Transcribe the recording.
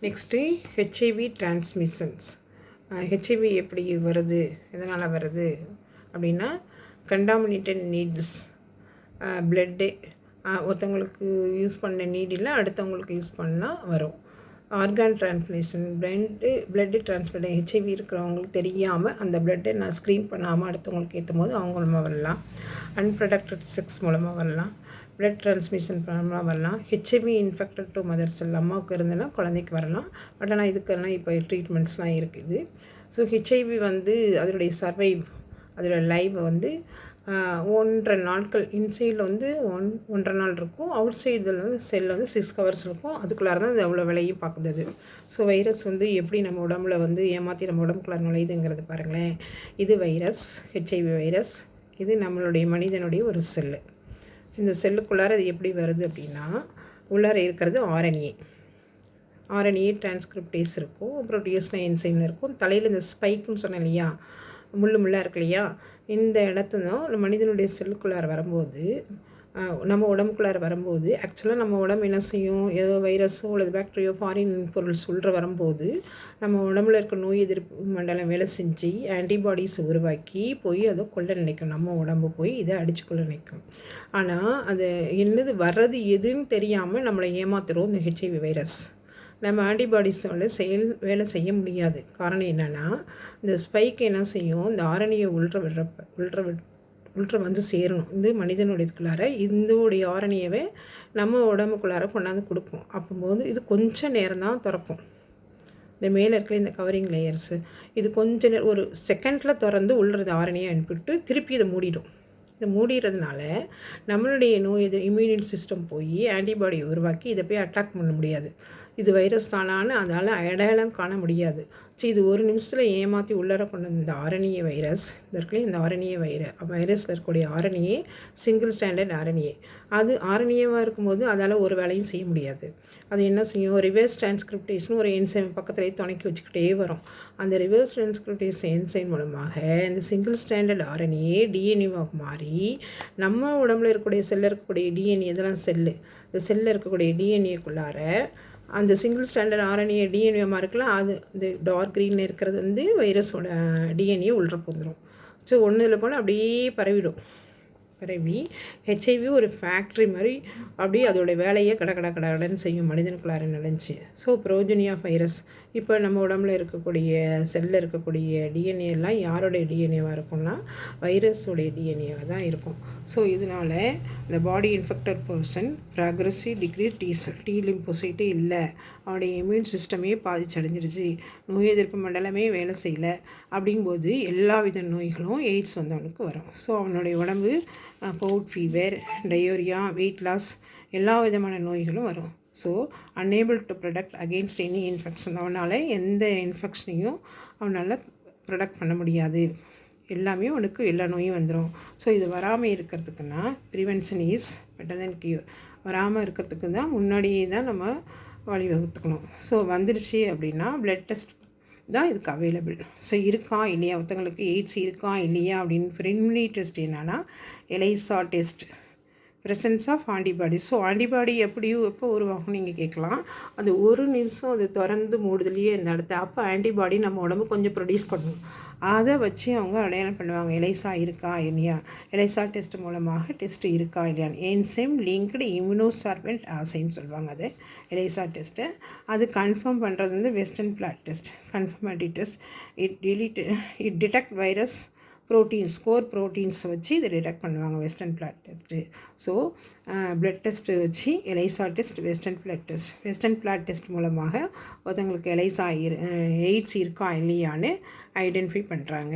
Next HIV transmissions. HIV எப்படி வருது, எதனால் வருது அப்படின்னா, கண்டாமினேட்டட் நீடில்ஸ், ப்ளட்டு ஒருத்தவங்களுக்கு யூஸ் பண்ண நீடில் அடுத்தவங்களுக்கு யூஸ் பண்ணால் வரும். Argon transmission, blood transmission, HIV இருக்கிறவங்களுக்கு தெரியாமல் அந்த ப்ளட்டை நான் ஸ்க்ரீன் பண்ணாமல் அடுத்தவங்களுக்கு ஏற்றும் போது அவங்க மூலமாக வரலாம். அன்ப்ரொடக்டட் செக்ஸ் மூலமாக வரலாம். ப்ளட் டிரான்ஸ்மிஷன் மூலமாக வரலாம். ஹெச்ஐவி இன்ஃபெக்டட் டு மதர்ஸ் செல், அம்மாவுக்கு இருந்ததுன்னா குழந்தைக்கு வரலாம். பட் ஆனால் இதுக்கெல்லாம் இப்போ ட்ரீட்மெண்ட்ஸ்லாம் இருக்குது. ஸோ ஹெச்ஐவி அதனுடைய சர்வைவ், அதோட லைவ் 1.5 நாட்கள், இன்சைடில் 1.5 நாள் இருக்கும், அவுட் சைடில் செல் 6 ஹவர்ஸ் இருக்கும். அதுக்குள்ளார தான் அது அவ்வளோ வேலையும் பார்க்குது. ஸோ வைரஸ் எப்படி நம்ம உடம்புல ஏமாற்றி நம்ம உடம்புக்குள்ள நுழையுதுங்கிறது பாருங்களேன். இது வைரஸ், ஹெச்ஐவி வைரஸ். இது நம்மளுடைய மனிதனுடைய ஒரு செல்லு. இந்த செல்லுக்குள்ளார அது எப்படி வருது அப்படின்னா, உள்ளார இருக்கிறது ஆர்என்ஏ டிரான்ஸ்கிரிப்டேஸ் இருக்கும், அப்புறம் டிஎஸ்ஐ என்சைம் இருக்கும். தலையில் இந்த ஸ்பைக்குன்னு சொன்னேன் இல்லையா, முள்ளாக இருக்கு இல்லையா, இந்த இடத்துல மனிதனுடைய செல்லுக்குள்ளார வரும்போது, நம்ம உடம்புக்குள்ளார வரும்போது ஆக்சுவலாக நம்ம உடம்பு என்ன செய்யும், ஏதோ வைரஸோ அல்லது பாக்டீரியோ ஃபாரின் பொருள் வரும்போது நம்ம உடம்புல இருக்க நோய் எதிர்ப்பு மண்டலம் வேலை செஞ்சு ஆன்டிபாடிஸ் உருவாக்கி போய் அதை கொள்ள நினைக்கும். நம்ம உடம்பு போய் இதை அடித்து கொள்ள நினைக்கும். ஆனால் அது என்னது வர்றது எதுன்னு தெரியாமல் நம்மளை ஏமாத்துகிறோம் இந்த ஹெச்ஐவி வைரஸ். நம்ம ஆன்டிபாடிஸோட வேலை செய்ய முடியாது. காரணம் என்னென்னா, இந்த ஸ்பைக் என்ன செய்யும், இந்த ஆரணியை உள்ற சேரணும். இந்த மனிதனுடையதுக்குள்ளார இதோடைய ஆரணியவே நம்ம உடம்புக்குள்ளார கொண்டாந்து கொடுக்கும். அப்போது இது கொஞ்சம் நேரம் தான் திறக்கும். இந்த மேலே இருக்கிற இந்த கவரிங் லேயர்ஸு இது கொஞ்சம் நேரம், ஒரு செகண்டில் திறந்து உள்ளது ஆரணியை அனுப்பிவிட்டு திருப்பி இதை மூடிடும். இதை மூடிறதுனால நம்மளுடைய இம்யூனிட்டி சிஸ்டம் போய் ஆன்டிபாடி உருவாக்கி இதை போய் அட்டாக் பண்ண முடியாது. இது வைரஸ் தானான்னு அதால் அடையாளம் காண முடியாது. இது ஒரு நிமிஷத்தில் ஏமாற்றி உள்ளார கொண்டு இந்த ஆர்என்ஏ வைரஸ், இந்த ஆர்என்ஏ வைரஸில் இருக்கக்கூடிய ஆர்என்ஏ சிங்கிள் ஸ்டாண்டர்ட் ஆர்என்ஏ. அது ஆர்என்ஏவாக இருக்கும்போது அதால் ஒரு வேலையும் செய்ய முடியாது. அது என்ன செய்யும், ரிவர்ஸ் டிரான்ஸ்கிரிப்டேஷன் ஒரு என்சைம் பக்கத்துலேயே துணைக்கி வச்சுக்கிட்டே வரும். அந்த ரிவர்ஸ் டிரான்ஸ்கிரிப்டேஷன் என்சைம் மூலமாக இந்த சிங்கிள் ஸ்டாண்டர்ட் ஆர்என்ஏ டிஎன்ஏவாக மாறி நம்ம உடம்புல இருக்கக்கூடிய செல்லில் இருக்கக்கூடிய டிஎன்ஏ, இதெல்லாம் இந்த செல்லில் இருக்கக்கூடிய டிஎன்ஏக்குள்ளார அந்த சிங்கிள் ஸ்டாண்டர்ட் ஆர்என்ஏ டிஎன்ஏமாக இருக்கலாம். அது இந்த டார்க் க்ரீனில் இருக்கிறது வைரஸோட டிஎன்ஏ உள்ள போந்துடும். ஸோ ஒன்றில் போனால் அப்படியே பரவி ஹெச்ஐவி ஒரு ஃபேக்ட்ரி மாதிரி அப்படியே அதோடய வேலையை கடன்னு செய்யும் மனிதனுக்குள்ளார நினைச்சு. ஸோ ப்ரோஜனியா வைரஸ் இப்போ நம்ம உடம்புல இருக்கக்கூடிய செல்லில் இருக்கக்கூடிய டிஎன்ஏலாம் யாரோடைய டிஎன்ஏவாக இருக்கும்னா வைரஸோடைய டிஎன்ஏவாக தான் இருக்கும். ஸோ இதனால் இந்த body infected person progressive degree T லிம்போசைட்டே இல்லை, அவனுடைய இம்யூன் சிஸ்டமே பாதிச்சடைஞ்சிடுச்சு, நோய் எதிர்ப்பு மண்டலமே வேலை செய்யலை. அப்படிங்கும்போது எல்லா வித நோய்களும் எய்ட்ஸ் வந்தவனுக்கு வரும். ஸோ அவனுடைய உடம்பு about fever, diarrhoea, weight loss, எல்லா விதமான நோய்களும் வரும். So unable to protect against any infection. அவனால் எந்த இன்ஃபெக்ஷனையும் அவனால் ப்ரொடக்ட் பண்ண முடியாது. எல்லாமே அவனுக்கு எல்லா நோயும் வந்துடும். ஸோ இது வராமல் இருக்கிறதுக்குன்னா prevention is better than cure. வராமல் இருக்கிறதுக்கு தான் முன்னாடியே தான் நம்ம வழிவகுத்துக்கணும். ஸோ வந்துடுச்சு அப்படின்னா பிளட் டெஸ்ட் தான் இதுக்கு அவைலபிள். ஸோ இருக்கா இல்லையா, ஒருத்தங்களுக்கு எய்ட்ஸ் இருக்கா இல்லையா அப்படின்னு ப்ரிலிமினரி டெஸ்ட் என்னென்னா ELISA test, presence of antibodies. So antibody எப்போ உருவாகும் நீங்கள் கேட்கலாம். அது ஒரு நிமிஷம் அது திறந்து மூடுதலையே இந்த இடத்த, அப்போ ஆன்டிபாடி நம்ம உடம்பு கொஞ்சம் ப்ரொடியூஸ் பண்ணணும். அதை வச்சு அவங்க அடையாளம் பண்ணுவாங்க, எலைசா இருக்கா இல்லையா. எலைசா டெஸ்ட் மூலமாக டெஸ்ட் இருக்கா இல்லையான்னு என்சைம் லிங்க்டு இம்யூனோசார்பென்ட் ஆசைன்னு சொல்லுவாங்க. அது எலைசா டெஸ்ட்டு. அது கன்ஃபார்ம் பண்ணுறது western blot test, confirmative test. It detect virus score ப்ரோட்டீன்ஸை வச்சு இதை டிடெக்ட் பண்ணுவாங்க, western blot test. So blood test வச்சு ELISA test, western blot test மூலமாக ஒருத்தங்களுக்கு எய்ட்ஸ் இருக்கா இல்லையான்னு ஐடென்டிஃபை பண்ணுறாங்க.